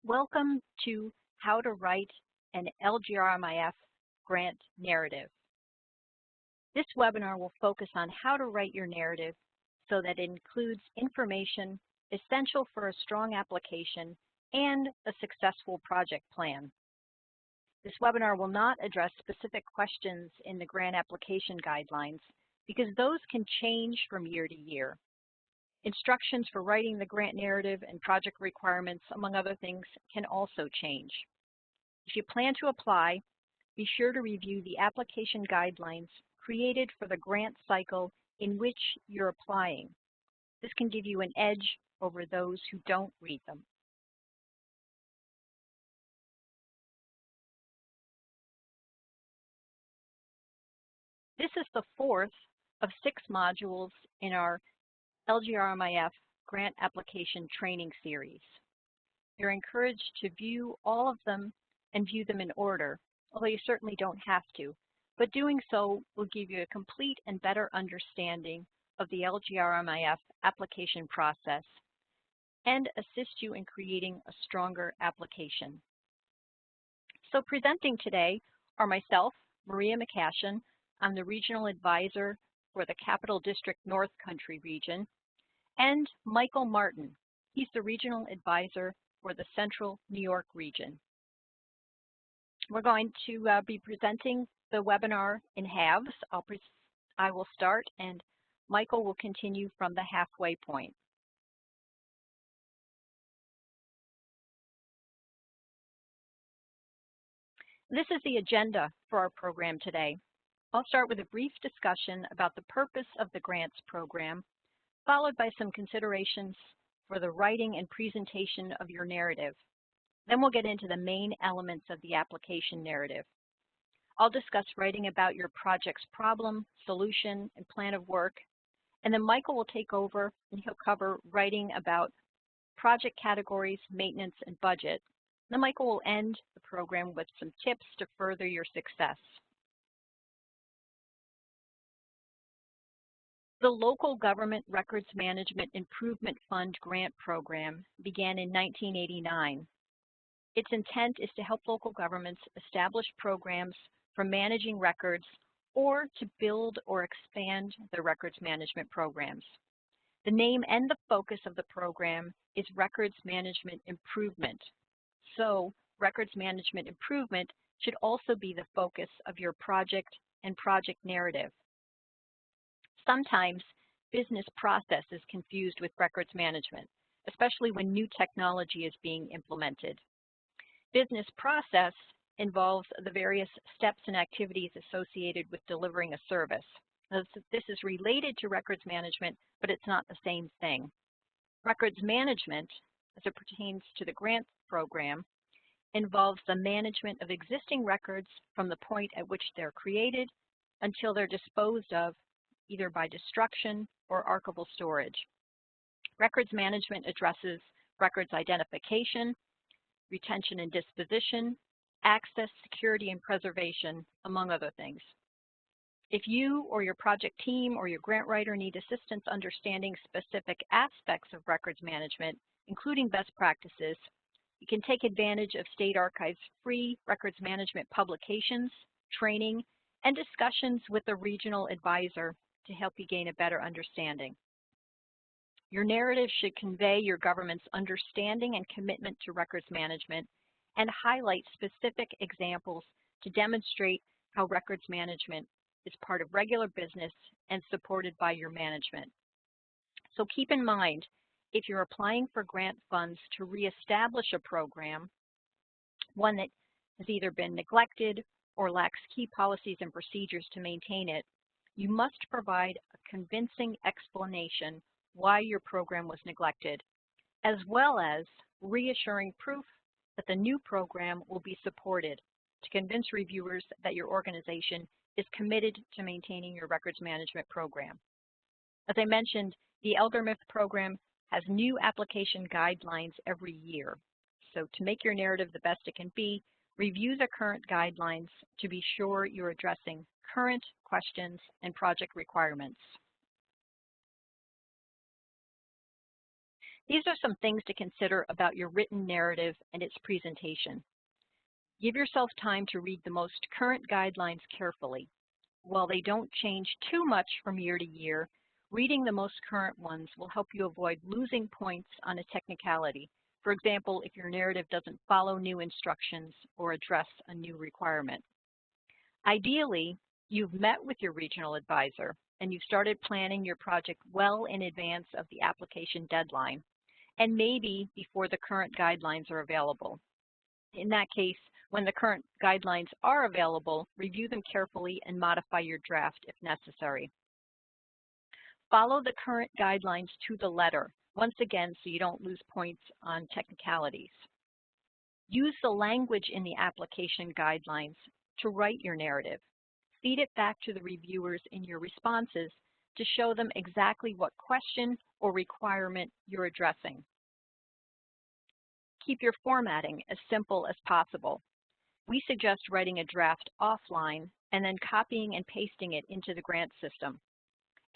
Welcome to How to Write an LGRMIF Grant Narrative. This webinar will focus on how to write your narrative so that it includes information essential for a strong application and a successful project plan. This webinar will not address specific questions in the grant application guidelines because those can change from year to year. Instructions for writing the grant narrative and project requirements, among other things, can also change. If you plan to apply, be sure to review the application guidelines created for the grant cycle in which you're applying. This can give you an edge over those who don't read them. This is the fourth of 6 modules in our LGRMIF Grant Application Training Series. You're encouraged to view all of them and view them in order, although you certainly don't have to, but doing so will give you a complete and better understanding of the LGRMIF application process and assist you in creating a stronger application. So presenting today are myself, Maria McCashin. I'm the Regional Advisor for the Capital District North Country region, and Michael Martin. He's the Regional Advisor for the Central New York region. We're going to be presenting the webinar in halves. I will start and Michael will continue from the halfway point. This is the agenda for our program today. I'll start with a brief discussion about the purpose of the grants program, followed by some considerations for the writing and presentation of your narrative. Then we'll get into the main elements of the application narrative. I'll discuss writing about your project's problem, solution, and plan of work, and then Michael will take over and he'll cover writing about project categories, maintenance, and budget. Then Michael will end the program with some tips to further your success. The Local Government Records Management Improvement Fund grant program began in 1989. Its intent is to help local governments establish programs for managing records or to build or expand their records management programs. The name and the focus of the program is Records Management Improvement. So, records management improvement should also be the focus of your project and project narrative. Sometimes business process is confused with records management, especially when new technology is being implemented. Business process involves the various steps and activities associated with delivering a service. This is related to records management, but it's not the same thing. Records management, as it pertains to the grant program, involves the management of existing records from the point at which they're created until they're disposed of, either by destruction or archival storage. Records management addresses records identification, retention and disposition, access, security, and preservation, among other things. If you or your project team or your grant writer need assistance understanding specific aspects of records management, including best practices, you can take advantage of State Archives' free records management publications, training, and discussions with the regional advisor to help you gain a better understanding. Your narrative should convey your government's understanding and commitment to records management and highlight specific examples to demonstrate how records management is part of regular business and supported by your management. So keep in mind, if you're applying for grant funds to reestablish a program, one that has either been neglected or lacks key policies and procedures to maintain it, you must provide a convincing explanation why your program was neglected, as well as reassuring proof that the new program will be supported to convince reviewers that your organization is committed to maintaining your records management program. As I mentioned, the LGRMIF program has new application guidelines every year. So to make your narrative the best it can be, review the current guidelines to be sure you're addressing current questions and project requirements. These are some things to consider about your written narrative and its presentation. Give yourself time to read the most current guidelines carefully. While they don't change too much from year to year, reading the most current ones will help you avoid losing points on a technicality. For example, if your narrative doesn't follow new instructions or address a new requirement. Ideally, you've met with your regional advisor and you've started planning your project well in advance of the application deadline, and maybe before the current guidelines are available. In that case, when the current guidelines are available, review them carefully and modify your draft if necessary. Follow the current guidelines to the letter, once again, so you don't lose points on technicalities. Use the language in the application guidelines to write your narrative. Feed it back to the reviewers in your responses to show them exactly what question or requirement you're addressing. Keep your formatting as simple as possible. We suggest writing a draft offline and then copying and pasting it into the grant system.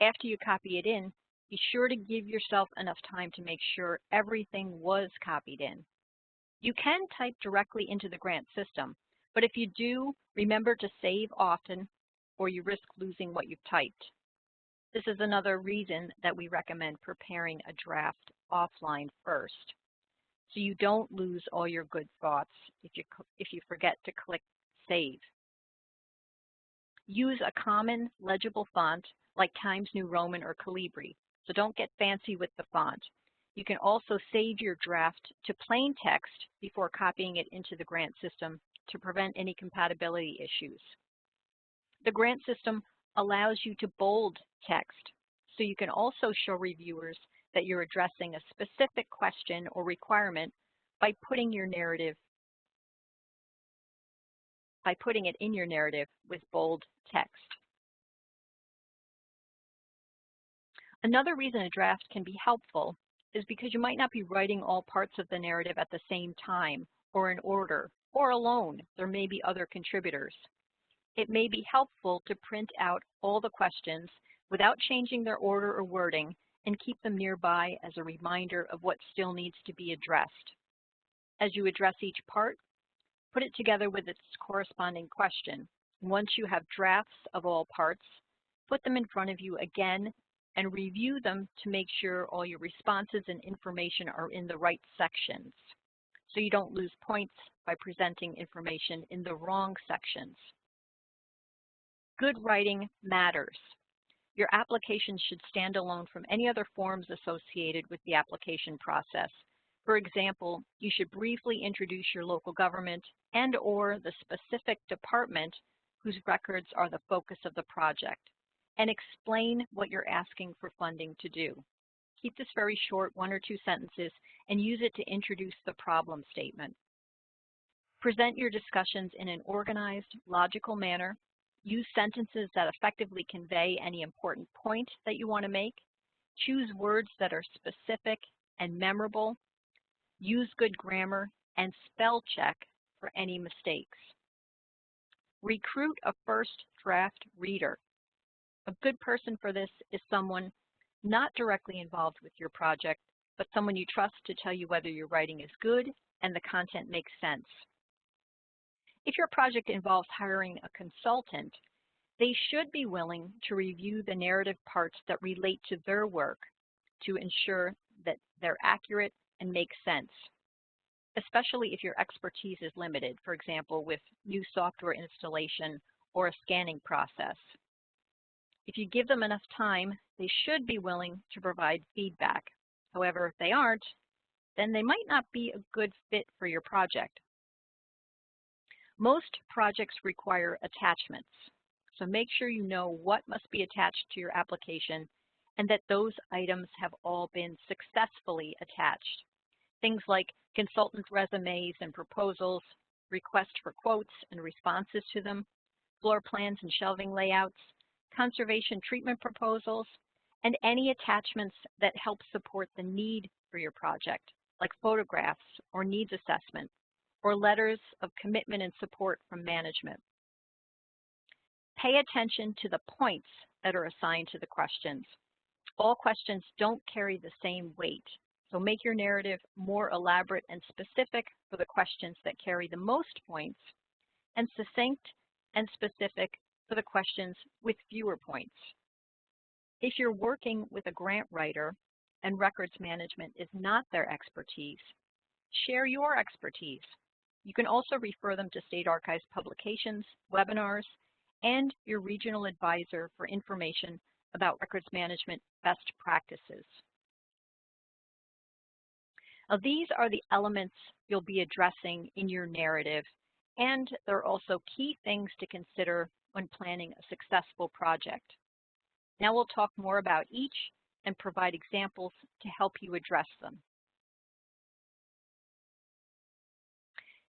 After you copy it in, be sure to give yourself enough time to make sure everything was copied in. You can type directly into the grant system, but if you do, remember to save often or you risk losing what you've typed. This is another reason that we recommend preparing a draft offline first, so you don't lose all your good thoughts if you forget to click Save. Use a common legible font like Times New Roman or Calibri, so don't get fancy with the font. You can also save your draft to plain text before copying it into the grant system to prevent any compatibility issues. The grant system allows you to bold text, so you can also show reviewers that you're addressing a specific question or requirement by putting it in your narrative with bold text. Another reason a draft can be helpful is because you might not be writing all parts of the narrative at the same time or in order or alone. There may be other contributors. It may be helpful to print out all the questions without changing their order or wording and keep them nearby as a reminder of what still needs to be addressed. As you address each part, put it together with its corresponding question. Once you have drafts of all parts, put them in front of you again and review them to make sure all your responses and information are in the right sections, so you don't lose points by presenting information in the wrong sections. Good writing matters. Your application should stand alone from any other forms associated with the application process. For example, you should briefly introduce your local government and/or the specific department whose records are the focus of the project, and explain what you're asking for funding to do. Keep this very short, 1 or 2 sentences, and use it to introduce the problem statement. Present your discussions in an organized, logical manner. Use sentences that effectively convey any important point that you want to make. Choose words that are specific and memorable. Use good grammar and spell check for any mistakes. Recruit a first draft reader. A good person for this is someone not directly involved with your project, but someone you trust to tell you whether your writing is good and the content makes sense. If your project involves hiring a consultant, they should be willing to review the narrative parts that relate to their work to ensure that they're accurate and make sense, especially if your expertise is limited, for example, with new software installation or a scanning process. If you give them enough time, they should be willing to provide feedback. However, if they aren't, then they might not be a good fit for your project. Most projects require attachments, so make sure you know what must be attached to your application and that those items have all been successfully attached. Things like consultant resumes and proposals, requests for quotes and responses to them, floor plans and shelving layouts, conservation treatment proposals, and any attachments that help support the need for your project, like photographs or needs assessment, or letters of commitment and support from management. Pay attention to the points that are assigned to the questions. All questions don't carry the same weight, So make your narrative more elaborate and specific for the questions that carry the most points, and succinct and specific for the questions with fewer points. If you're working with a grant writer and records management is not their expertise, share your expertise. You can also refer them to State Archives publications, webinars, and your regional advisor for information about records management best practices. Now, these are the elements you'll be addressing in your narrative, and there are also key things to consider when planning a successful project. Now we'll talk more about each and provide examples to help you address them.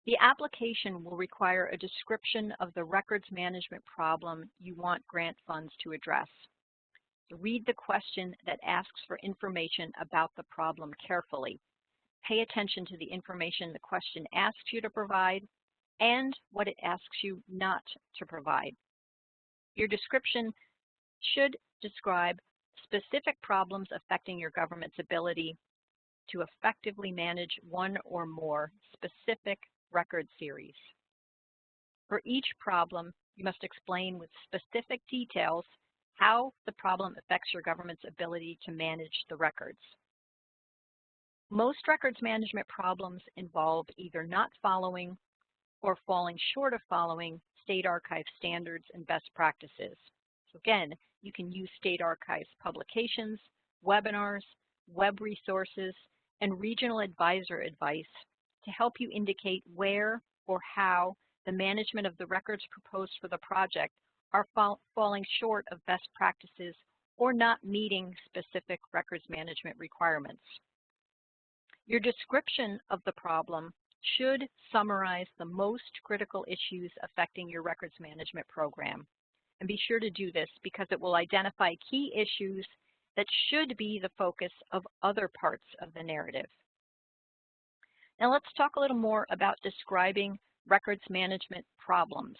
The application will require a description of the records management problem you want grant funds to address. So read the question that asks for information about the problem carefully. Pay attention to the information the question asks you to provide and what it asks you not to provide. Your description should describe specific problems affecting your government's ability to effectively manage one or more specific record series. For each problem, you must explain with specific details how the problem affects your government's ability to manage the records. Most records management problems involve either not following or falling short of following State Archives standards and best practices. So again, you can use State Archives publications, webinars, web resources, and regional advisor advice to help you indicate where or how the management of the records proposed for the project are falling short of best practices or not meeting specific records management requirements. Your description of the problem should summarize the most critical issues affecting your records management program. And be sure to do this because it will identify key issues that should be the focus of other parts of the narrative. Now let's talk a little more about describing records management problems.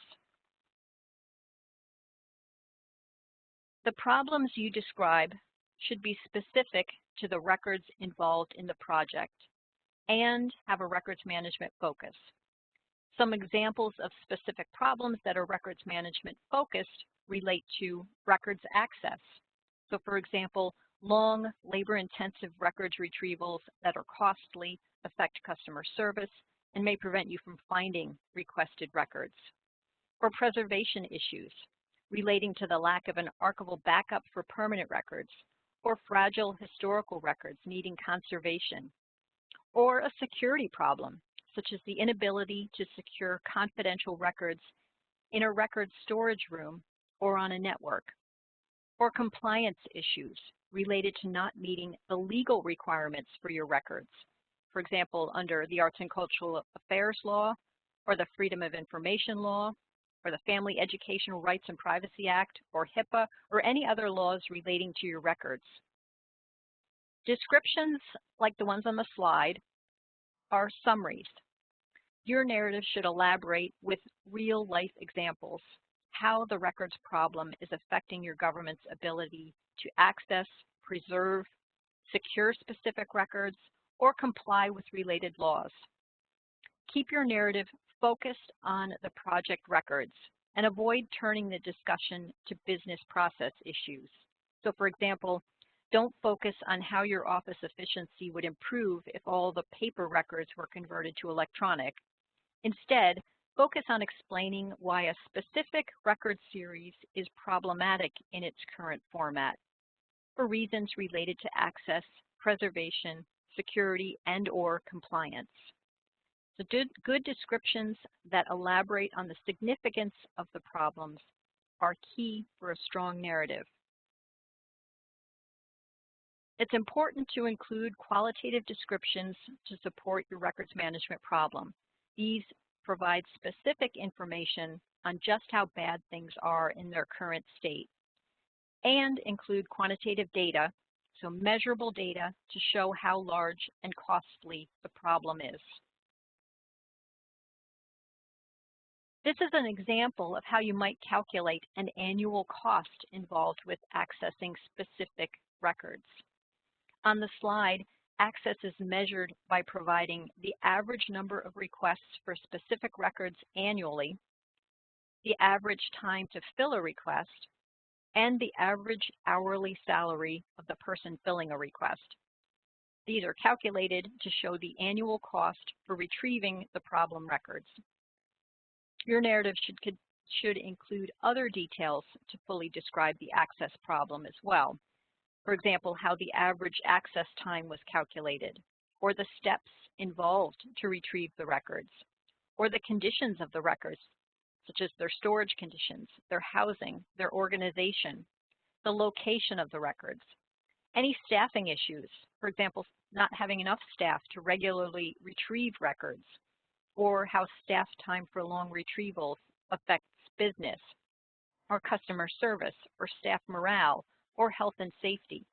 The problems you describe should be specific to the records involved in the project and have a records management focus. Some examples of specific problems that are records management focused relate to records access. So for example, long, labor-intensive records retrievals that are costly affect customer service and may prevent you from finding requested records. Or preservation issues relating to the lack of an archival backup for permanent records, or fragile historical records needing conservation, or a security problem, such as the inability to secure confidential records in a record storage room or on a network, or compliance issues related to not meeting the legal requirements for your records, for example, under the Arts and Cultural Affairs Law, or the Freedom of Information Law, or the Family Educational Rights and Privacy Act, or HIPAA, or any other laws relating to your records. Descriptions like the ones on the slide are summaries. Your narrative should elaborate with real-life examples how the records problem is affecting your government's ability to access, preserve, secure specific records, or comply with related laws. Keep your narrative focused on the project records and avoid turning the discussion to business process issues. So for example, don't focus on how your office efficiency would improve if all the paper records were converted to electronic. Instead, focus on explaining why a specific record series is problematic in its current format for reasons related to access, preservation, security, and/or compliance. So good descriptions that elaborate on the significance of the problems are key for a strong narrative. It's important to include qualitative descriptions to support your records management problem. These provide specific information on just how bad things are in their current state, and include quantitative data, so measurable data to show how large and costly the problem is. This is an example of how you might calculate an annual cost involved with accessing specific records. On the slide, access is measured by providing the average number of requests for specific records annually, the average time to fill a request, and the average hourly salary of the person filling a request. These are calculated to show the annual cost for retrieving the problem records. Your narrative should include other details to fully describe the access problem as well. For example, how the average access time was calculated, or the steps involved to retrieve the records, or the conditions of the records, such as their storage conditions, their housing, their organization, the location of the records, any staffing issues, for example, not having enough staff to regularly retrieve records, or how staff time for long retrievals affects business, or customer service, or staff morale, or health and safety.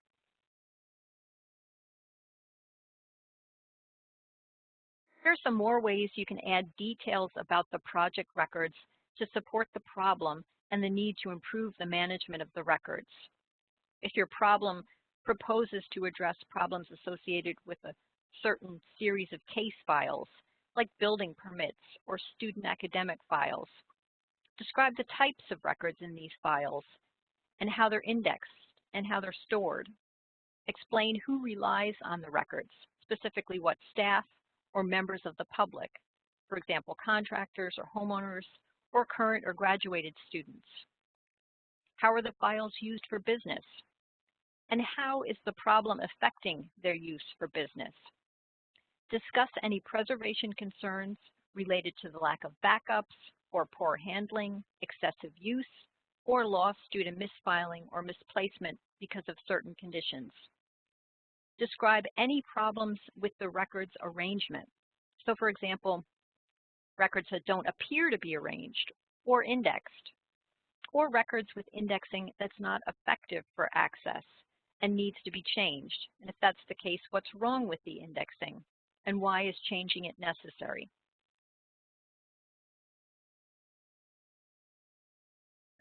Here are some more ways you can add details about the project records to support the problem and the need to improve the management of the records. If your problem proposes to address problems associated with a certain series of case files, like building permits or student academic files, describe the types of records in these files and how they're indexed and how they're stored. Explain who relies on the records, specifically what staff or members of the public, for example, contractors or homeowners or current or graduated students. How are the files used for business? And how is the problem affecting their use for business? Discuss any preservation concerns related to the lack of backups or poor handling, excessive use, or loss due to misfiling or misplacement because of certain conditions. Describe any problems with the records arrangement. So for example, records that don't appear to be arranged or indexed, or records with indexing that's not effective for access and needs to be changed. And if that's the case, what's wrong with the indexing and why is changing it necessary?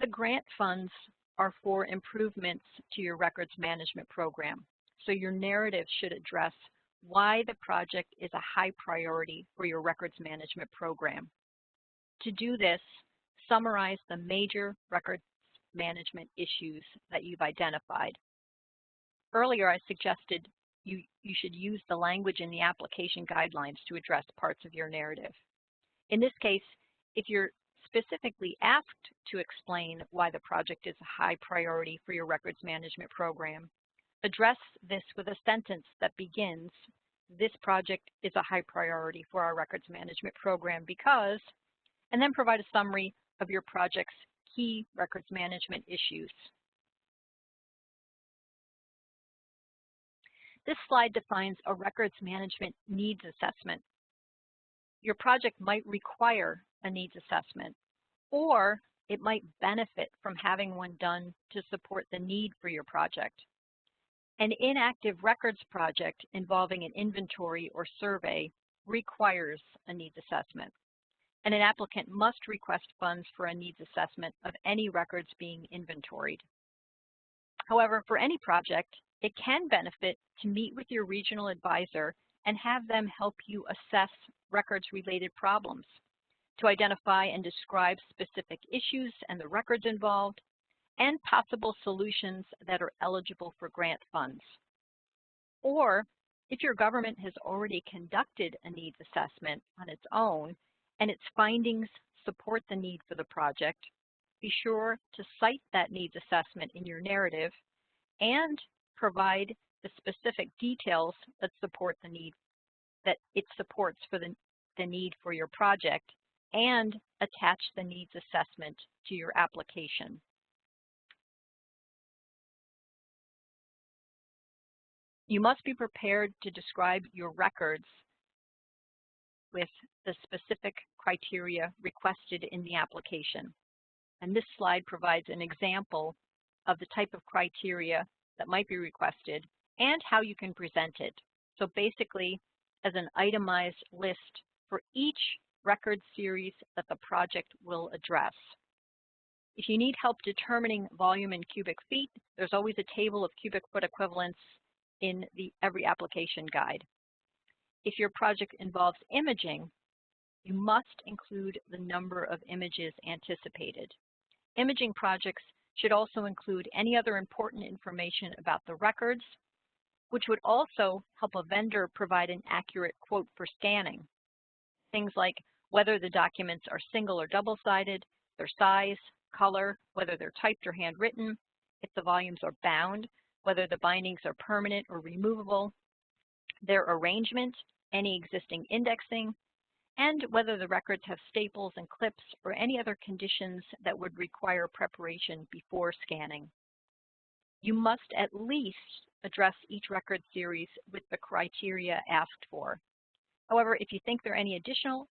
The grant funds are for improvements to your records management program. So your narrative should address why the project is a high priority for your records management program. To do this, summarize the major records management issues that you've identified. Earlier, I suggested you should use the language in the application guidelines to address parts of your narrative. In this case, if you're specifically asked to explain why the project is a high priority for your records management program, address this with a sentence that begins, "This project is a high priority for our records management program because," and then provide a summary of your project's key records management issues. This slide defines a records management needs assessment. Your project might require a needs assessment, or it might benefit from having one done to support the need for your project. An inactive records project involving an inventory or survey requires a needs assessment, and an applicant must request funds for a needs assessment of any records being inventoried. However, for any project, it can benefit to meet with your regional advisor and have them help you assess records-related problems, to identify and describe specific issues and the records involved, and possible solutions that are eligible for grant funds. Or, if your government has already conducted a needs assessment on its own and its findings support the need for the project, be sure to cite that needs assessment in your narrative and provide the specific details that support the need, that it supports for the need for your project, and attach the needs assessment to your application. You must be prepared to describe your records with the specific criteria requested in the application. And this slide provides an example of the type of criteria that might be requested and how you can present it. So basically, as an itemized list for each record series that the project will address. If you need help determining volume in cubic feet, there's always a table of cubic foot equivalents in every application guide. If your project involves imaging, you must include the number of images anticipated. Imaging projects should also include any other important information about the records, which would also help a vendor provide an accurate quote for scanning. Things like whether the documents are single or double-sided, their size, color, whether they're typed or handwritten, if the volumes are bound, whether the bindings are permanent or removable, their arrangement, any existing indexing, and whether the records have staples and clips or any other conditions that would require preparation before scanning. You must at least address each record series with the criteria asked for. However, if you think there are any additional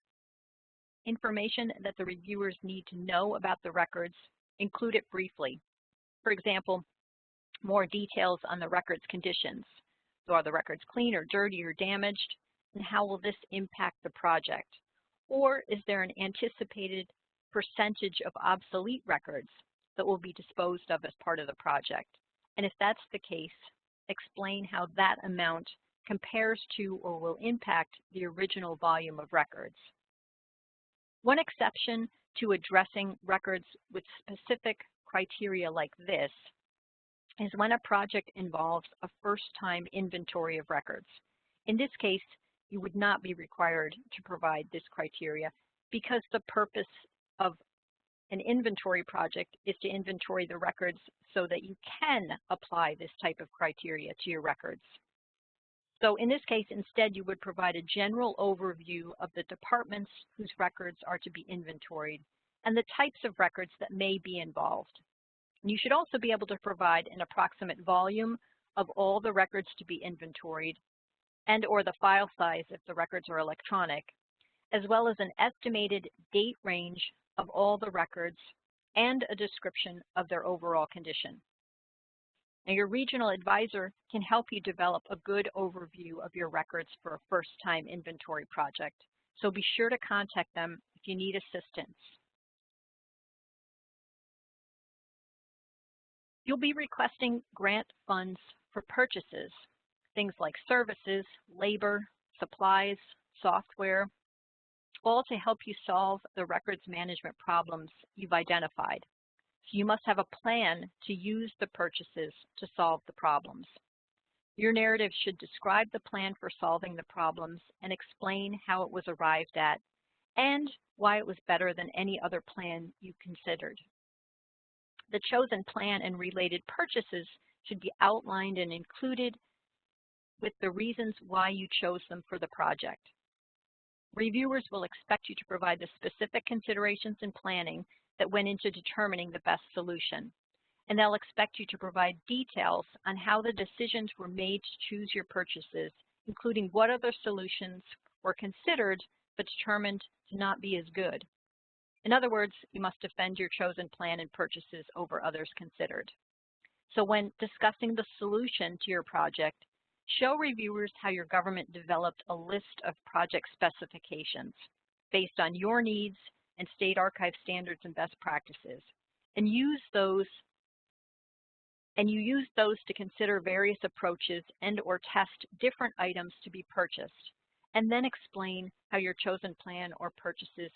information that the reviewers need to know about the records, include it briefly. For example, more details on the record's conditions. So are the records clean or dirty or damaged? And how will this impact the project? Or is there an anticipated percentage of obsolete records that will be disposed of as part of the project? And if that's the case, explain how that amount compares to or will impact the original volume of records. One exception to addressing records with specific criteria like this is when a project involves a first-time inventory of records. In this case, you would not be required to provide this criteria because the purpose of an inventory project is to inventory the records so that you can apply this type of criteria to your records. So in this case, instead, you would provide a general overview of the departments whose records are to be inventoried and the types of records that may be involved. And you should also be able to provide an approximate volume of all the records to be inventoried and or the file size if the records are electronic, as well as an estimated date range of all the records and a description of their overall condition. Now, your regional advisor can help you develop a good overview of your records for a first-time inventory project, so be sure to contact them if you need assistance. You'll be requesting grant funds for purchases, things like services, labor, supplies, software, all to help you solve the records management problems you've identified. So you must have a plan to use the purchases to solve the problems. Your narrative should describe the plan for solving the problems and explain how it was arrived at and why it was better than any other plan you considered. The chosen plan and related purchases should be outlined and included with the reasons why you chose them for the project. Reviewers will expect you to provide the specific considerations and planning that went into determining the best solution. And they'll expect you to provide details on how the decisions were made to choose your purchases, including what other solutions were considered but determined to not be as good. In other words, you must defend your chosen plan and purchases over others considered. So when discussing the solution to your project, show reviewers how your government developed a list of project specifications based on your needs and state archive standards and best practices, and you use those to consider various approaches and or test different items to be purchased, and then explain how your chosen plan or purchases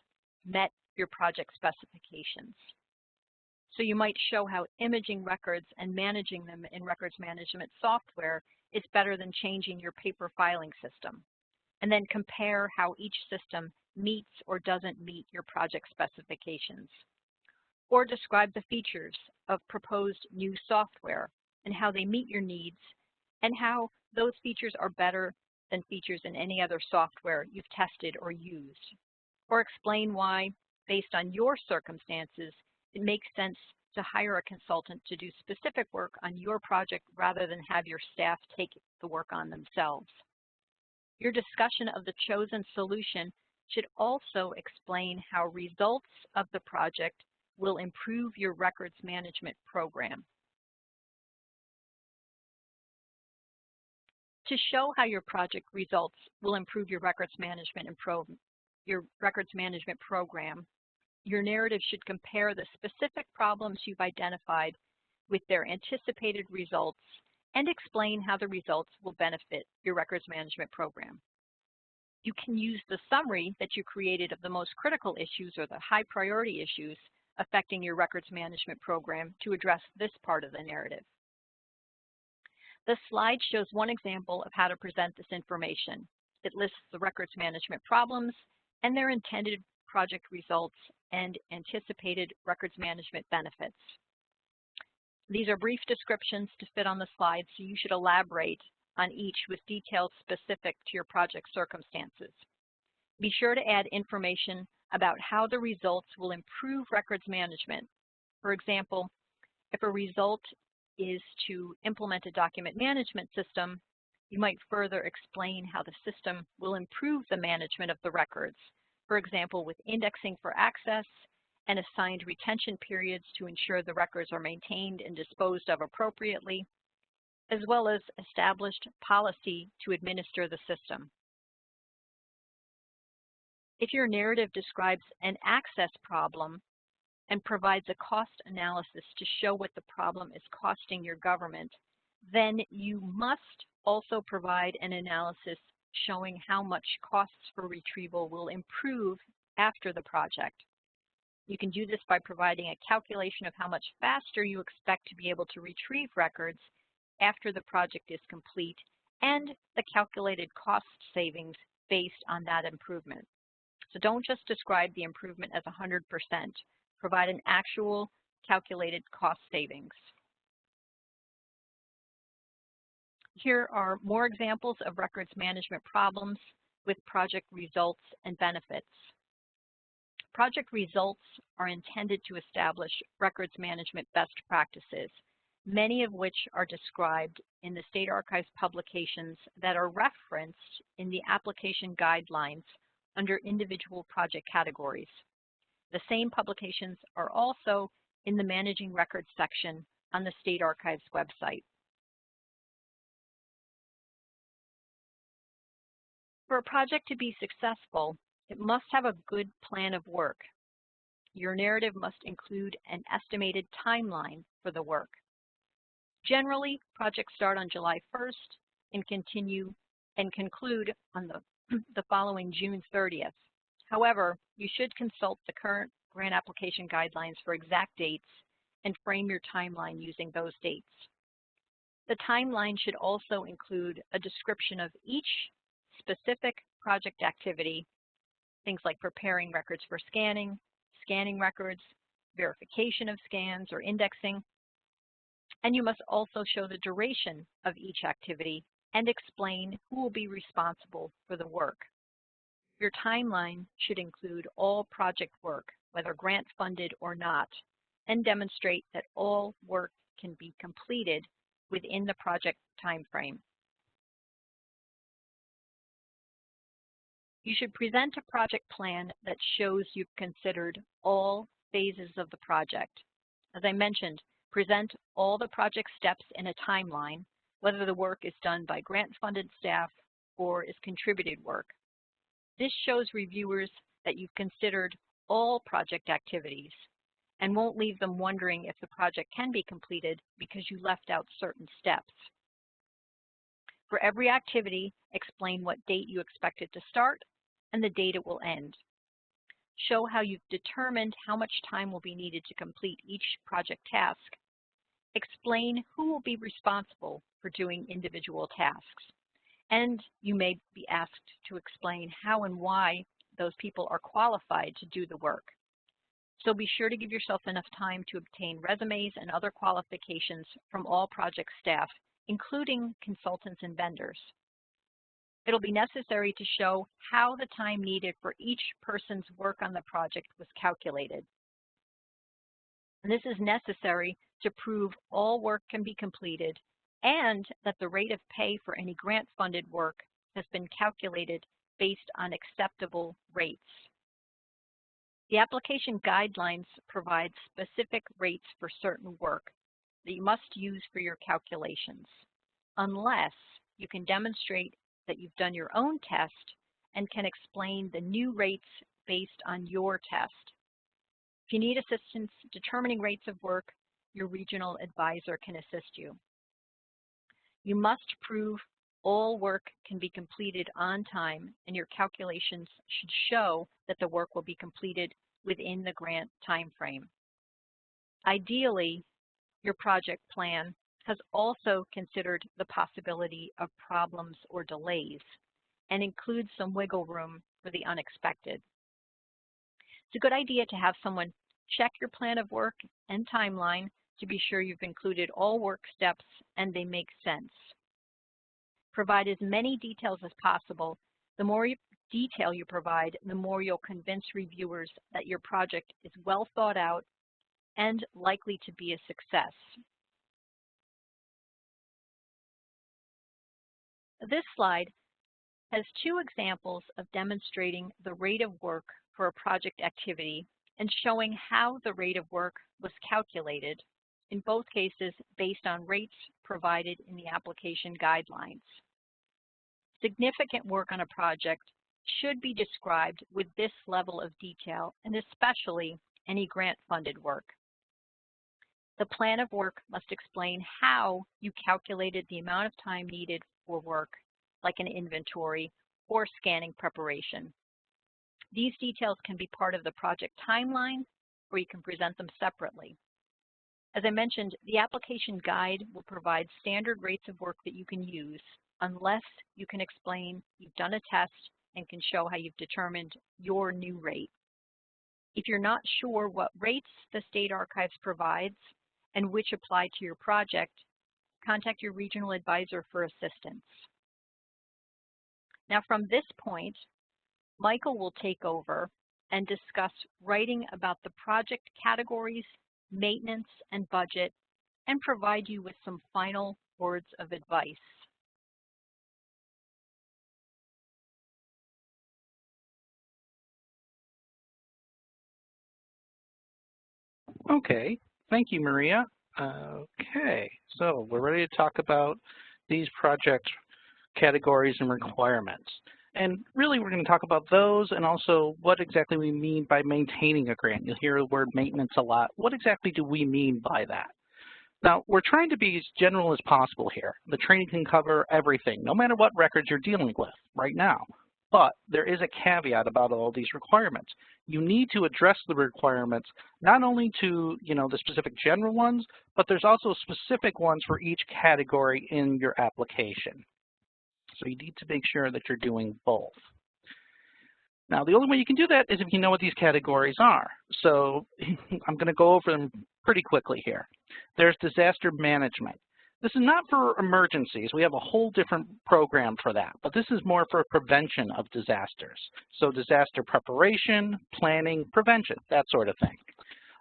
met your project specifications. So you might show how imaging records and managing them in records management software is better than changing your paper filing system, and then compare how each system meets or doesn't meet your project specifications. Or describe the features of proposed new software and how they meet your needs and how those features are better than features in any other software you've tested or used. Or explain why, based on your circumstances, it makes sense to hire a consultant to do specific work on your project rather than have your staff take the work on themselves. Your discussion of the chosen solution should also explain how results of the project will improve your records management program. To show how your project results will improve your records management program, your narrative should compare the specific problems you've identified with their anticipated results and explain how the results will benefit your records management program. You can use the summary that you created of the most critical issues or the high priority issues affecting your records management program to address this part of the narrative. The slide shows one example of how to present this information. It lists the records management problems and their intended project results and anticipated records management benefits. These are brief descriptions to fit on the slide, so you should elaborate on each with details specific to your project circumstances. Be sure to add information about how the results will improve records management. For example, if a result is to implement a document management system, you might further explain how the system will improve the management of the records, for example, with indexing for access and assigned retention periods to ensure the records are maintained and disposed of appropriately, as well as established policy to administer the system. If your narrative describes an access problem and provides a cost analysis to show what the problem is costing your government, then you must also provide an analysis showing how much costs for retrieval will improve after the project. You can do this by providing a calculation of how much faster you expect to be able to retrieve records after the project is complete and the calculated cost savings based on that improvement. So don't just describe the improvement as 100%. Provide an actual calculated cost savings. Here are more examples of records management problems with project results and benefits. Project results are intended to establish records management best practices, many of which are described in the State Archives publications that are referenced in the application guidelines under individual project categories. The same publications are also in the Managing Records section on the State Archives website. For a project to be successful, it must have a good plan of work. Your narrative must include an estimated timeline for the work. Generally, projects start on July 1st and continue and conclude on the following June 30th. However, you should consult the current grant application guidelines for exact dates and frame your timeline using those dates. The timeline should also include a description of each specific project activity, things like preparing records for scanning, scanning records, verification of scans or indexing, and you must also show the duration of each activity and explain who will be responsible for the work. Your timeline should include all project work, whether grant funded or not, and demonstrate that all work can be completed within the project timeframe. You should present a project plan that shows you've considered all phases of the project. As I mentioned, present all the project steps in a timeline, whether the work is done by grant-funded staff or is contributed work. This shows reviewers that you've considered all project activities and won't leave them wondering if the project can be completed because you left out certain steps. For every activity, explain what date you expect it to start and the date it will end. Show how you've determined how much time will be needed to complete each project task. Explain who will be responsible for doing individual tasks. And you may be asked to explain how and why those people are qualified to do the work. So be sure to give yourself enough time to obtain resumes and other qualifications from all project staff, including consultants and vendors. It'll be necessary to show how the time needed for each person's work on the project was calculated. And this is necessary to prove all work can be completed and that the rate of pay for any grant-funded work has been calculated based on acceptable rates. The application guidelines provide specific rates for certain work that you must use for your calculations, unless you can demonstrate that you've done your own test and can explain the new rates based on your test. If you need assistance determining rates of work, your regional advisor can assist you. You must prove all work can be completed on time, and your calculations should show that the work will be completed within the grant timeframe. Ideally, your project plan has also considered the possibility of problems or delays and includes some wiggle room for the unexpected. It's a good idea to have someone check your plan of work and timeline to be sure you've included all work steps and they make sense. Provide as many details as possible. The more detail you provide, the more you'll convince reviewers that your project is well thought out and likely to be a success. This slide has two examples of demonstrating the rate of work for a project activity and showing how the rate of work was calculated, in both cases based on rates provided in the application guidelines. Significant work on a project should be described with this level of detail, and especially any grant-funded work. The plan of work must explain how you calculated the amount of time needed for work, like an inventory or scanning preparation. These details can be part of the project timeline, or you can present them separately. As I mentioned, the application guide will provide standard rates of work that you can use unless you can explain you've done a test and can show how you've determined your new rate. If you're not sure what rates the State Archives provides and which apply to your project, contact your regional advisor for assistance. Now from this point, Michael will take over and discuss writing about the project categories, maintenance, and budget, and provide you with some final words of advice. Okay, thank you, Maria. Okay, so we're ready to talk about these project categories and requirements. And really, we're going to talk about those and also what exactly we mean by maintaining a grant. You'll hear the word maintenance a lot. What exactly do we mean by that? Now, we're trying to be as general as possible here. The training can cover everything, no matter what records you're dealing with right now. But there is a caveat about all these requirements. You need to address the requirements not only to, the specific general ones, but there's also specific ones for each category in your application. So you need to make sure that you're doing both. Now, the only way you can do that is if you know what these categories are. So I'm going to go over them pretty quickly here. There's disaster management. This is not for emergencies. We have a whole different program for that, but this is more for prevention of disasters. So disaster preparation, planning, prevention, that sort of thing.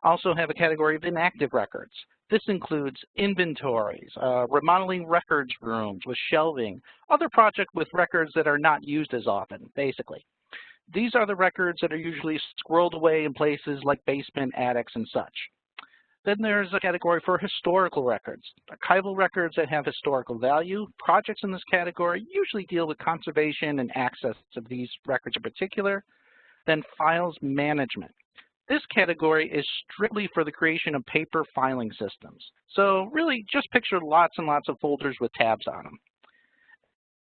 Also have a category of inactive records. This includes inventories, remodeling records rooms with shelving, other projects with records that are not used as often, basically. These are the records that are usually squirreled away in places like basement, attics, and such. Then there's a category for historical records, archival records that have historical value. Projects in this category usually deal with conservation and access of these records in particular. Then files management. This category is strictly for the creation of paper filing systems. So really just picture lots and lots of folders with tabs on them.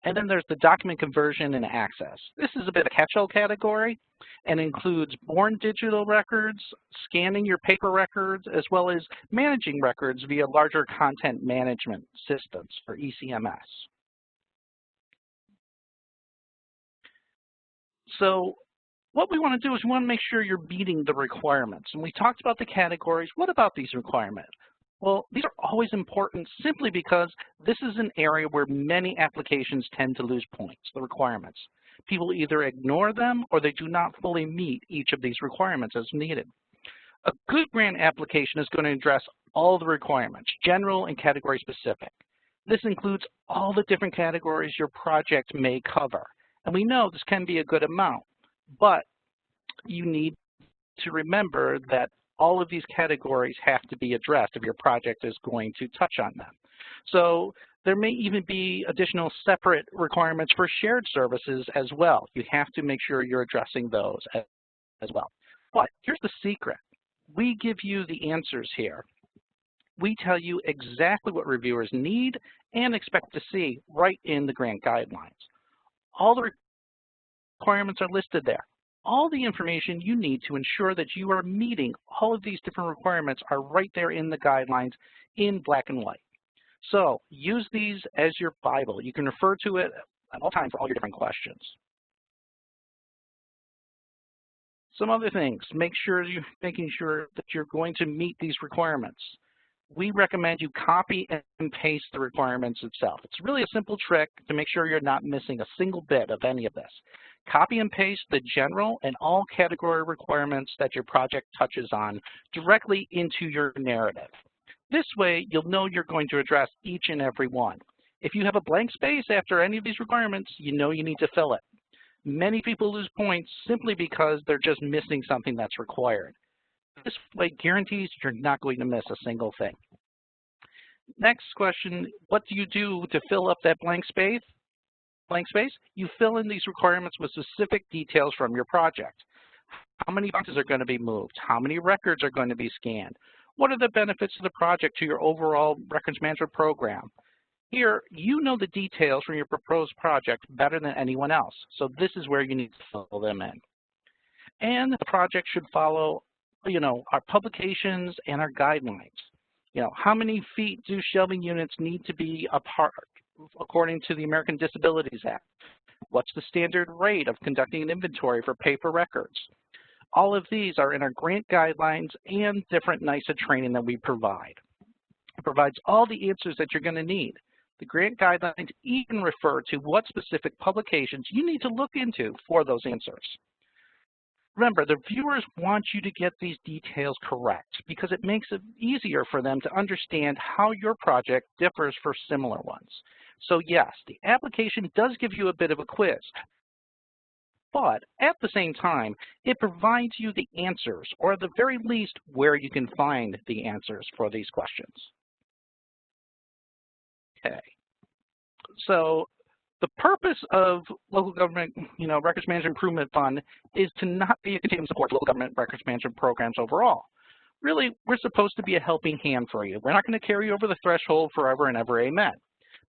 And then there's the document conversion and access. This is a bit of a catch-all category and includes born digital records, scanning your paper records, as well as managing records via larger content management systems for ECMS. So what we want to do is we want to make sure you're meeting the requirements. And we talked about the categories. What about these requirements? Well, these are always important simply because this is an area where many applications tend to lose points, the requirements. People either ignore them or they do not fully meet each of these requirements as needed. A good grant application is going to address all the requirements, general and category specific. This includes all the different categories your project may cover. And we know this can be a good amount, but you need to remember that all of these categories have to be addressed if your project is going to touch on them. So there may even be additional separate requirements for shared services as well. You have to make sure you're addressing those as well. But here's the secret. We give you the answers here we tell you exactly what reviewers need and expect to see right in the grant guidelines. All the requirements are listed there. All the information you need to ensure that you are meeting all of these different requirements are right there in the guidelines in black and white. So use these as your Bible. You can refer to it at all times for all your different questions. Some other things, making sure that you're going to meet these requirements. We recommend you copy and paste the requirements itself. It's really a simple trick to make sure you're not missing a single bit of any of this. Copy and paste the general and all category requirements that your project touches on directly into your narrative. This way, you'll know you're going to address each and every one. If you have a blank space after any of these requirements, you know you need to fill it. Many people lose points simply because they're just missing something that's required. This way guarantees you're not going to miss a single thing. Next question, what do you do to fill up that blank space? You fill in these requirements with specific details from your project. How many boxes are going to be moved? How many records are going to be scanned? What are the benefits of the project to your overall records management program? Here, you know the details from your proposed project better than anyone else, so this is where you need to fill them in. And the project should follow, our publications and our guidelines. How many feet do shelving units need to be apart according to the American Disabilities Act? What's the standard rate of conducting an inventory for paper records? All of these are in our grant guidelines and different NYS training that we provide. It provides all the answers that you're going to need. The grant guidelines even refer to what specific publications you need to look into for those answers. Remember, the viewers want you to get these details correct because it makes it easier for them to understand how your project differs for similar ones. So yes, the application does give you a bit of a quiz, but at the same time, it provides you the answers, or at the very least, where you can find the answers for these questions. Okay, so the purpose of local government, records management improvement fund is to not be a continuing support for local government records management programs overall. Really, we're supposed to be a helping hand for you. We're not going to carry you over the threshold forever and ever, amen.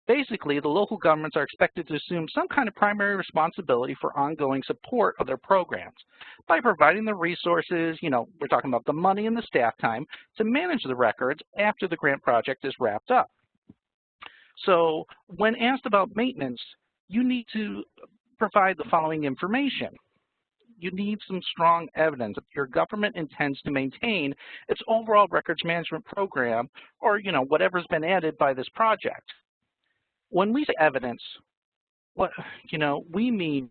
Basically, the local governments are expected to assume some kind of primary responsibility for ongoing support of their programs by providing the resources, we're talking about the money and the staff time to manage the records after the grant project is wrapped up. So when asked about maintenance, you need to provide the following information. You need some strong evidence that your government intends to maintain its overall records management program or, whatever's been added by this project. When we say evidence, we mean,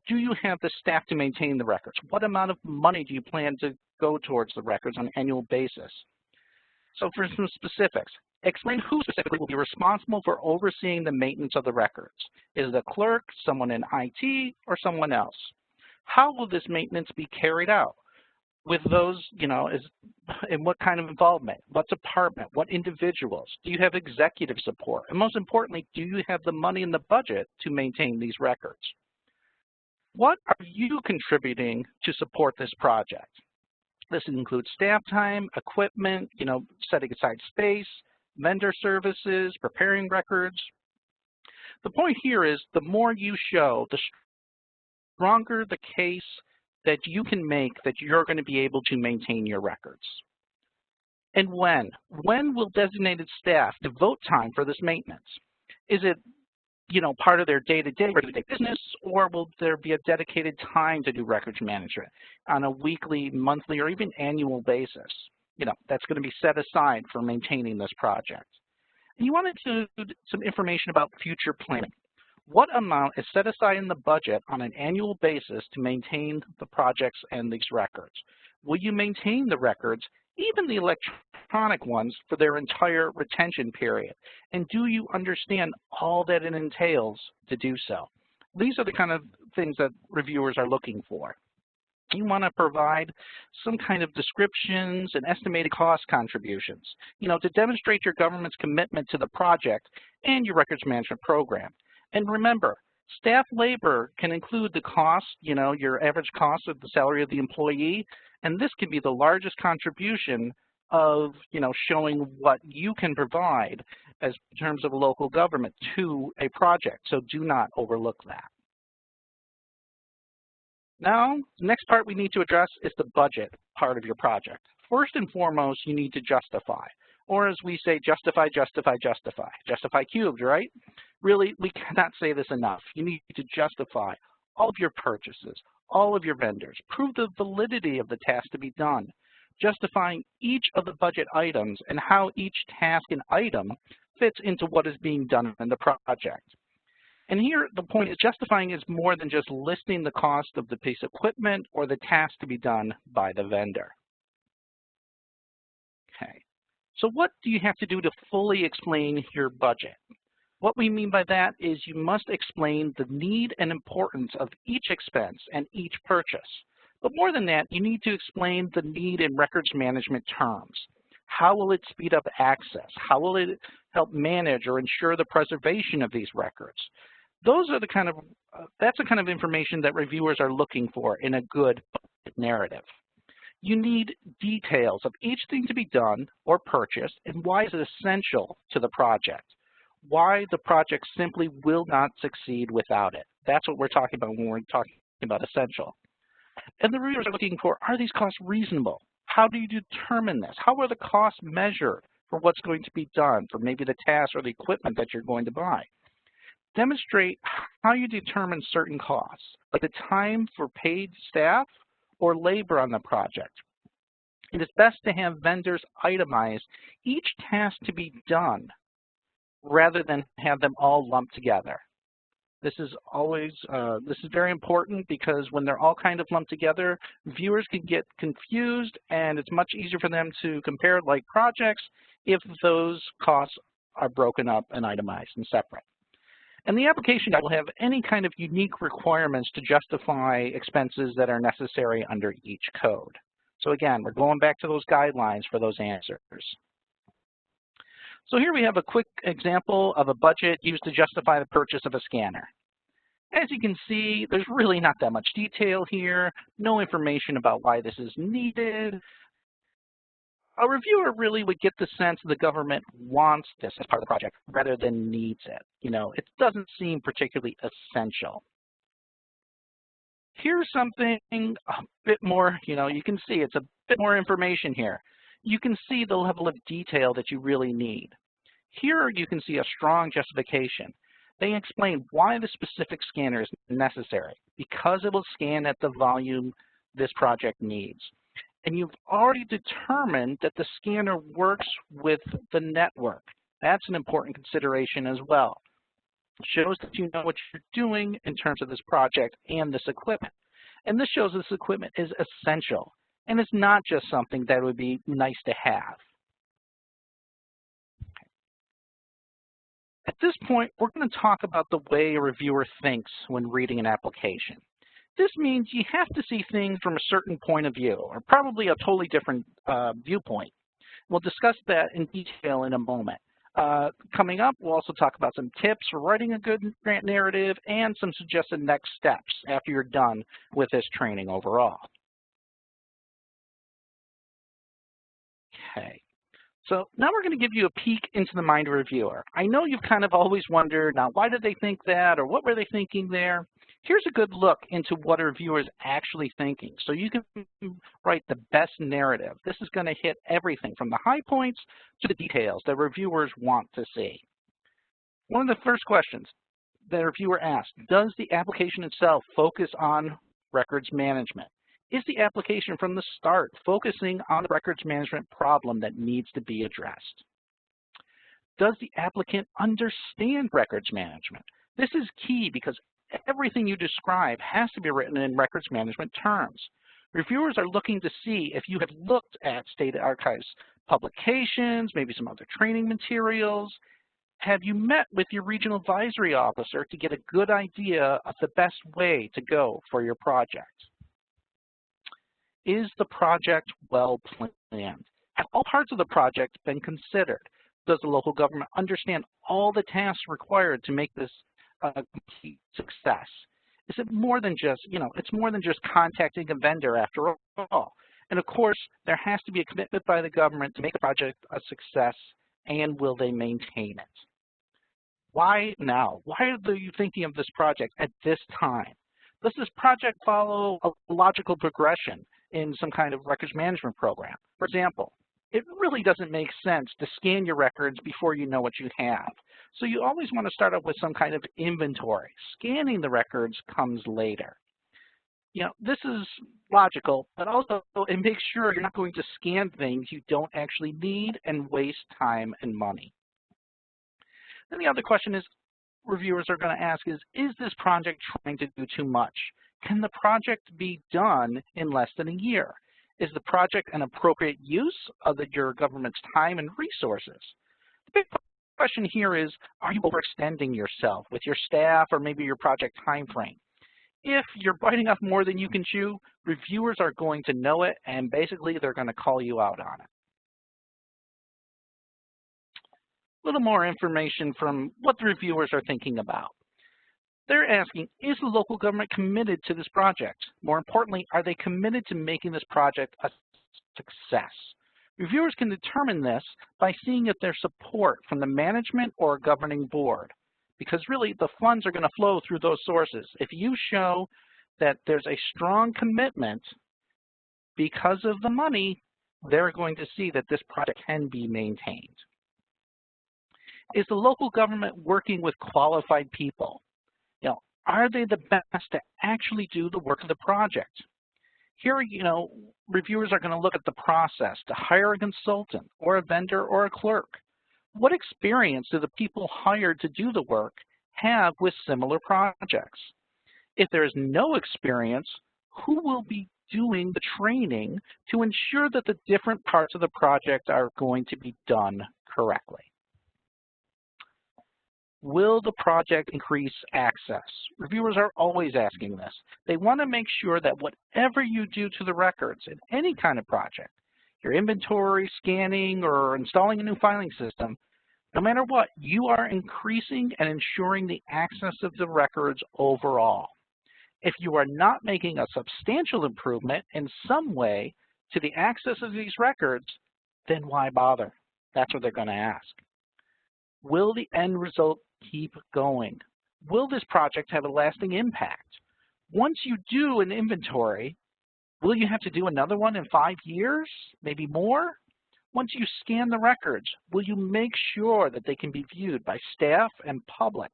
do you have the staff to maintain the records? What amount of money do you plan to go towards the records on an annual basis? So for some specifics, explain who specifically will be responsible for overseeing the maintenance of the records. Is it a clerk, someone in IT, or someone else? How will this maintenance be carried out? With those, and what kind of involvement? What department? What individuals? Do you have executive support? And most importantly, do you have the money in the budget to maintain these records? What are you contributing to support this project? This includes staff time, equipment, setting aside space, vendor services, preparing records. The point here is the more you show, the stronger the case that you can make that you're going to be able to maintain your records. And when? When will designated staff devote time for this maintenance? Is it, part of their day-to-day business, or will there be a dedicated time to do records management on a weekly, monthly, or even annual basis? That's going to be set aside for maintaining this project. And you want to include some information about future planning. What amount is set aside in the budget on an annual basis to maintain the projects and these records? Will you maintain the records, even the electronic ones, for their entire retention period? And do you understand all that it entails to do so? These are the kind of things that reviewers are looking for. You want to provide some kind of descriptions and estimated cost contributions, to demonstrate your government's commitment to the project and your records management program. And remember, staff labor can include the cost, your average cost of the salary of the employee, and this can be the largest contribution of, showing what you can provide as in terms of local government to a project. So do not overlook that. Now, the next part we need to address is the budget part of your project. First and foremost, you need to justify, or as we say, justify, justify, justify. Justify cubed, right? Really, we cannot say this enough. You need to justify all of your purchases, all of your vendors, prove the validity of the task to be done, justifying each of the budget items and how each task and item fits into what is being done in the project. And here, the point is justifying is more than just listing the cost of the piece of equipment or the task to be done by the vendor. Okay, so what do you have to do to fully explain your budget? What we mean by that is you must explain the need and importance of each expense and each purchase. But more than that, you need to explain the need in records management terms. How will it speed up access? How will it help manage or ensure the preservation of these records? Those are the kind of, that's the kind of information that reviewers are looking for in a good narrative. You need details of each thing to be done or purchased and why is it essential to the project. Why the project simply will not succeed without it. That's what we're talking about when we're talking about essential. And the reviewers are looking for, are these costs reasonable? How do you determine this? How are the costs measured for what's going to be done, for maybe the task or the equipment that you're going to buy? Demonstrate how you determine certain costs, like the time for paid staff or labor on the project. It is best to have vendors itemize each task to be done rather than have them all lumped together. This is always, this is very important because when they're all kind of lumped together, viewers can get confused and it's much easier for them to compare like projects if those costs are broken up and itemized and separate. And the application guide will have any kind of unique requirements to justify expenses that are necessary under each code. So again, we're going back to those guidelines for those answers. So here we have a quick example of a budget used to justify the purchase of a scanner. As you can see, there's really not that much detail here, no information about why this is needed. A reviewer really would get the sense the government wants this as part of the project rather than needs it. It doesn't seem particularly essential. Here's something a bit more, you can see it's a bit more information here. You can see the level of detail that you really need. Here you can see a strong justification. They explain why the specific scanner is necessary, because it will scan at the volume this project needs. And you've already determined that the scanner works with the network. That's an important consideration as well. It shows that you know what you're doing in terms of this project and this equipment. And this shows this equipment is essential. And it's not just something that would be nice to have. At this point, we're going to talk about the way a reviewer thinks when reading an application. This means you have to see things from a certain point of view, or probably a totally different viewpoint. We'll discuss that in detail in a moment. Coming up, we'll also talk about some tips for writing a good grant narrative and some suggested next steps after you're done with this training overall. Okay. So now we're going to give you a peek into the mind of a reviewer. I know you've kind of always wondered, now why did they think that, or what were they thinking there? Here's a good look into what a reviewer is actually thinking, so you can write the best narrative. This is going to hit everything from the high points to the details that reviewers want to see. One of the first questions that a reviewer asks, does the application itself focus on records management? Is the application from the start focusing on the records management problem that needs to be addressed? Does the applicant understand records management? This is key because everything you describe has to be written in records management terms. Reviewers are looking to see if you have looked at State Archives publications, maybe some other training materials. Have you met with your regional advisory officer to get a good idea of the best way to go for your project? Is the project well planned? Have all parts of the project been considered? Does the local government understand all the tasks required to make this a complete success? Is it more than just, it's more than just contacting a vendor after all? And of course, there has to be a commitment by the government to make the project a success, and will they maintain it? Why now? Why are you thinking of this project at this time? Does this project follow a logical progression in some kind of records management program? For example, it really doesn't make sense to scan your records before you know what you have. So you always want to start up with some kind of inventory. Scanning the records comes later. This is logical, but also it makes sure you're not going to scan things you don't actually need and waste time and money. Then the other question reviewers are going to ask is this project trying to do too much? Can the project be done in less than a year? Is the project an appropriate use of your government's time and resources? The big question here is, are you overextending yourself with your staff or maybe your project time frame? If you're biting off more than you can chew, reviewers are going to know it, and basically they're going to call you out on it. A little more information from what the reviewers are thinking about. They're asking, is the local government committed to this project? More importantly, are they committed to making this project a success? Reviewers can determine this by seeing if there's support from the management or governing board, because really the funds are going to flow through those sources. If you show that there's a strong commitment because of the money, they're going to see that this project can be maintained. Is the local government working with qualified people? Are they the best to actually do the work of the project? Here, reviewers are going to look at the process to hire a consultant or a vendor or a clerk. What experience do the people hired to do the work have with similar projects? If there is no experience, who will be doing the training to ensure that the different parts of the project are going to be done correctly? Will the project increase access? Reviewers are always asking this. They want to make sure that whatever you do to the records in any kind of project, your inventory, scanning, or installing a new filing system, no matter what, you are increasing and ensuring the access of the records overall. If you are not making a substantial improvement in some way to the access of these records, then why bother? That's what they're going to ask. Will the end result keep going? Will this project have a lasting impact? Once you do an inventory, will you have to do another one in 5 years, maybe more? Once you scan the records, will you make sure that they can be viewed by staff and public?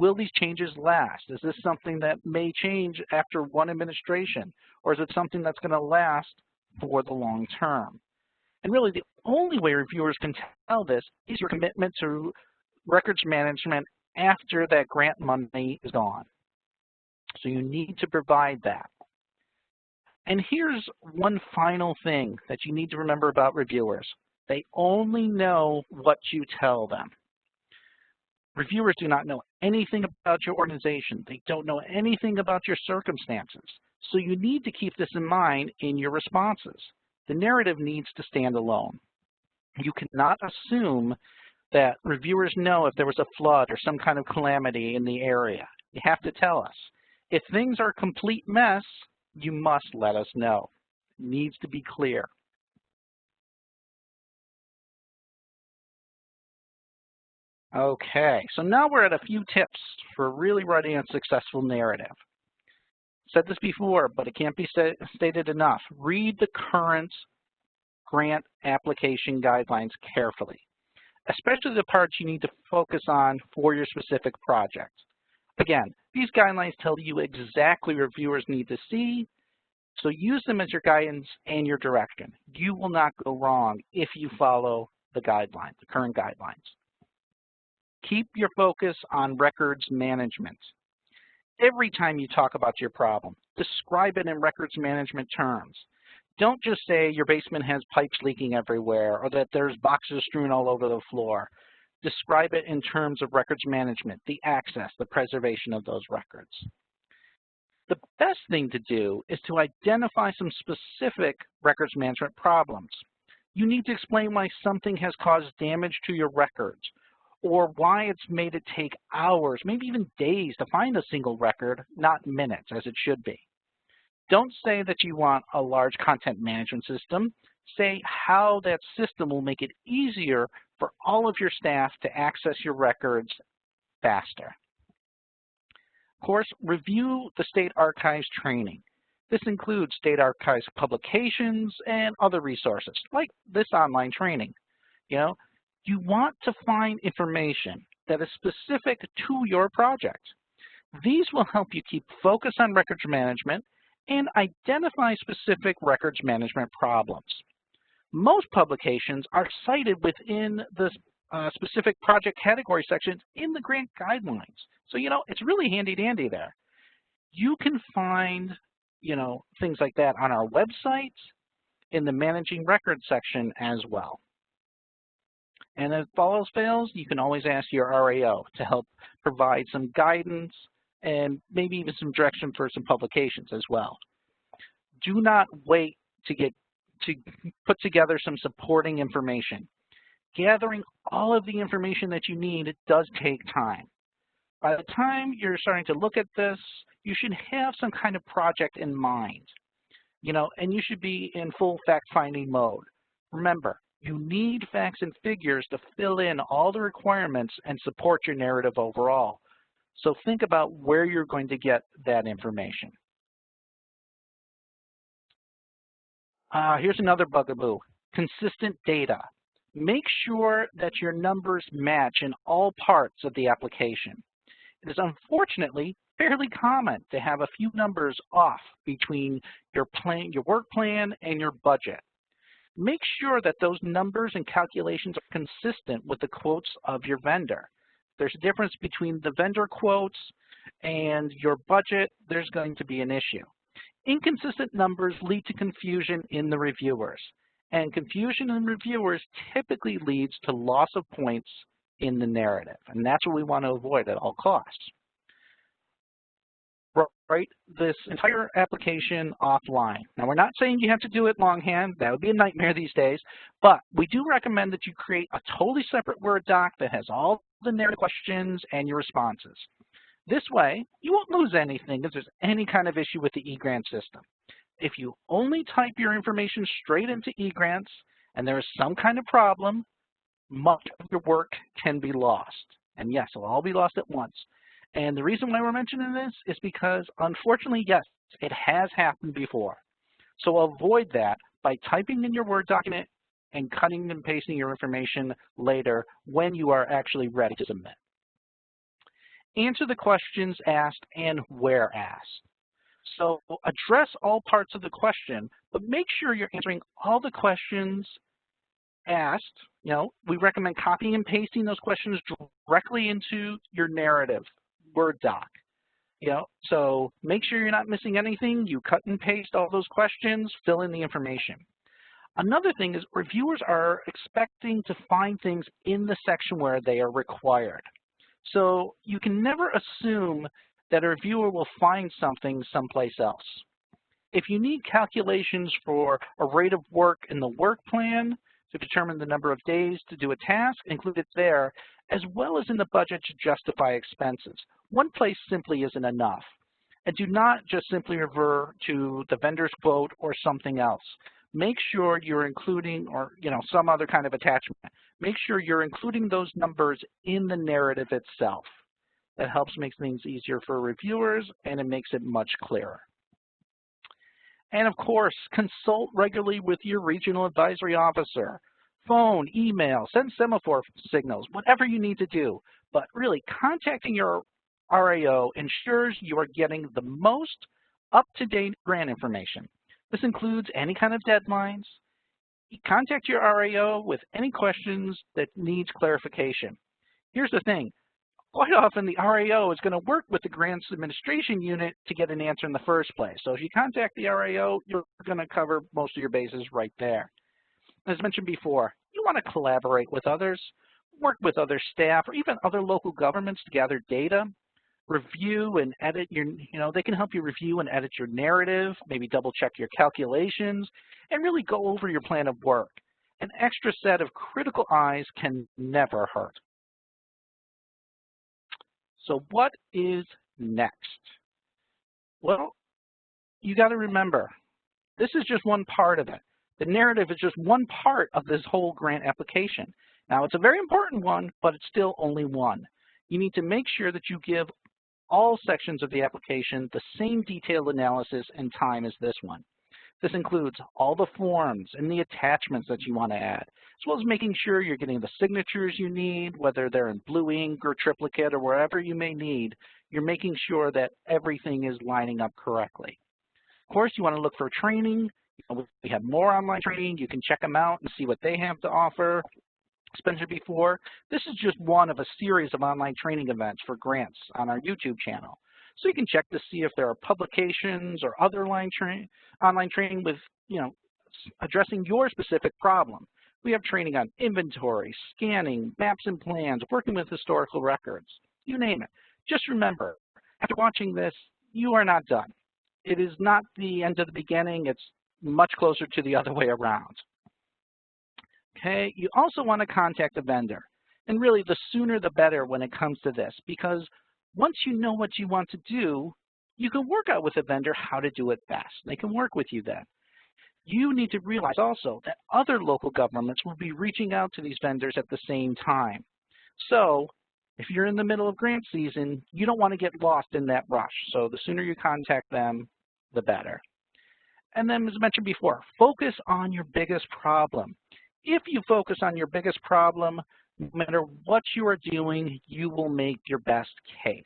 Will these changes last? Is this something that may change after one administration, or is it something that's going to last for the long term? And really, the only way reviewers can tell this is your commitment to records management after that grant money is gone. So you need to provide that. And here's one final thing that you need to remember about reviewers. They only know what you tell them. Reviewers do not know anything about your organization. They don't know anything about your circumstances. So you need to keep this in mind in your responses. The narrative needs to stand alone. You cannot assume that reviewers know if there was a flood or some kind of calamity in the area. You have to tell us. If things are a complete mess, you must let us know. It needs to be clear. Okay, so now we're at a few tips for really writing a successful narrative. Said this before, but it can't be stated enough. Read the current grant application guidelines carefully, especially the parts you need to focus on for your specific project. Again, these guidelines tell you exactly what reviewers need to see, so use them as your guidance and your direction. You will not go wrong if you follow the guidelines, the current guidelines. Keep your focus on records management. Every time you talk about your problem, describe it in records management terms. Don't just say your basement has pipes leaking everywhere or that there's boxes strewn all over the floor. Describe it in terms of records management, the access, the preservation of those records. The best thing to do is to identify some specific records management problems. You need to explain why something has caused damage to your records, or why it's made it take hours, maybe even days to find a single record, not minutes, as it should be. Don't say that you want a large content management system. Say how that system will make it easier for all of your staff to access your records faster. Of course, review the State Archives training. This includes State Archives publications and other resources, like this online training. You want to find information that is specific to your project. These will help you keep focus on records management and identify specific records management problems. Most publications are cited within the specific project category sections in the grant guidelines. So, it's really handy-dandy there. You can find, things like that on our website in the Managing Records section as well. And if all else fails, you can always ask your RAO to help provide some guidance and maybe even some direction for some publications as well. Do not wait to put together some supporting information. Gathering all of the information that you need does take time. By the time you're starting to look at this, you should have some kind of project in mind, and you should be in full fact-finding mode. Remember, you need facts and figures to fill in all the requirements and support your narrative overall. So think about where you're going to get that information. Here's another bugaboo, consistent data. Make sure that your numbers match in all parts of the application. It is unfortunately fairly common to have a few numbers off between your work plan and your budget. Make sure that those numbers and calculations are consistent with the quotes of your vendor. If there's a difference between the vendor quotes and your budget, there's going to be an issue. Inconsistent numbers lead to confusion in the reviewers, and confusion in reviewers typically leads to loss of points in the narrative, and that's what we want to avoid at all costs. Write this entire application offline. Now, we're not saying you have to do it longhand. That would be a nightmare these days, but we do recommend that you create a totally separate Word doc that has all the narrative questions and your responses. This way, you won't lose anything if there's any kind of issue with the eGrant system. If you only type your information straight into eGrants and there is some kind of problem, much of your work can be lost. And yes, it'll all be lost at once. And the reason why we're mentioning this is because, unfortunately, yes, it has happened before. So avoid that by typing in your Word document and cutting and pasting your information later when you are actually ready to submit. Answer the questions asked and where asked. So address all parts of the question, but make sure you're answering all the questions asked. We recommend copying and pasting those questions directly into your narrative Word doc. So make sure you're not missing anything. You cut and paste all those questions, fill in the information. Another thing is reviewers are expecting to find things in the section where they are required. So you can never assume that a reviewer will find something someplace else. If you need calculations for a rate of work in the work plan to determine the number of days to do a task, include it there, as well as in the budget to justify expenses. One place simply isn't enough. And do not just simply refer to the vendor's quote or something else. Make sure you're including, or some other kind of attachment. Make sure you're including those numbers in the narrative itself. That helps make things easier for reviewers, and it makes it much clearer. And of course, consult regularly with your regional advisory officer. Phone, email, send semaphore signals, whatever you need to do. But really, contacting your RAO ensures you are getting the most up-to-date grant information. This includes any kind of deadlines. Contact your RAO with any questions that needs clarification. Here's the thing. Quite often, the RAO is going to work with the grants administration unit to get an answer in the first place. So if you contact the RAO, you're going to cover most of your bases right there. As mentioned before, you want to collaborate with others, work with other staff, or even other local governments to gather data, review and edit your, they can help you review and edit your narrative, maybe double check your calculations, and really go over your plan of work. An extra set of critical eyes can never hurt. So what is next? Well, you got to remember, this is just one part of it. The narrative is just one part of this whole grant application. Now, it's a very important one, but it's still only one. You need to make sure that you give all sections of the application the same detailed analysis and time as this one. This includes all the forms and the attachments that you want to add, as well as making sure you're getting the signatures you need, whether they're in blue ink or triplicate or wherever you may need. You're making sure that everything is lining up correctly. Of course, you want to look for training. We have more online training. You can check them out and see what they have to offer. As mentioned before, this is just one of a series of online training events for grants on our YouTube channel. So you can check to see if there are publications or other online training with, addressing your specific problem. We have training on inventory, scanning, maps and plans, working with historical records, you name it. Just remember, after watching this, you are not done. It is not the end of the beginning. It's much closer to the other way around. Okay, you also want to contact the vendor. And really, the sooner the better when it comes to this, because once you know what you want to do, you can work out with a vendor how to do it best. They can work with you then. You need to realize also that other local governments will be reaching out to these vendors at the same time. So if you're in the middle of grant season, you don't want to get lost in that rush. So the sooner you contact them, the better. And then, as mentioned before, focus on your biggest problem. If you focus on your biggest problem, no matter what you are doing, you will make your best case.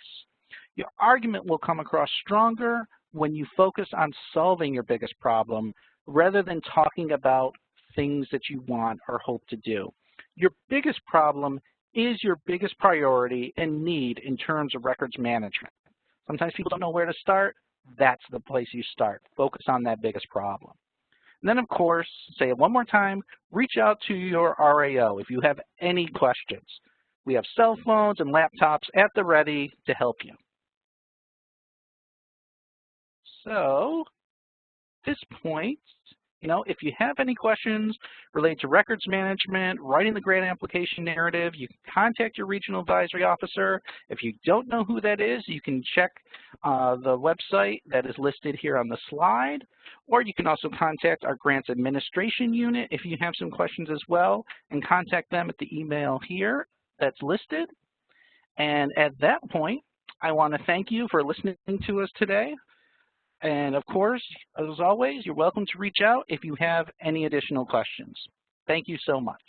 Your argument will come across stronger when you focus on solving your biggest problem rather than talking about things that you want or hope to do. Your biggest problem is your biggest priority and need in terms of records management. Sometimes people don't know where to start. That's the place you start. Focus on that biggest problem. And then, of course, say it one more time, reach out to your RAO if you have any questions. We have cell phones and laptops at the ready to help you. So, at this point, if you have any questions related to records management, writing the grant application narrative, you can contact your regional advisory officer. If you don't know who that is, you can check the website that is listed here on the slide, or you can also contact our grants administration unit if you have some questions as well, and contact them at the email here that's listed. And at that point, I want to thank you for listening to us today. And of course, as always, you're welcome to reach out if you have any additional questions. Thank you so much.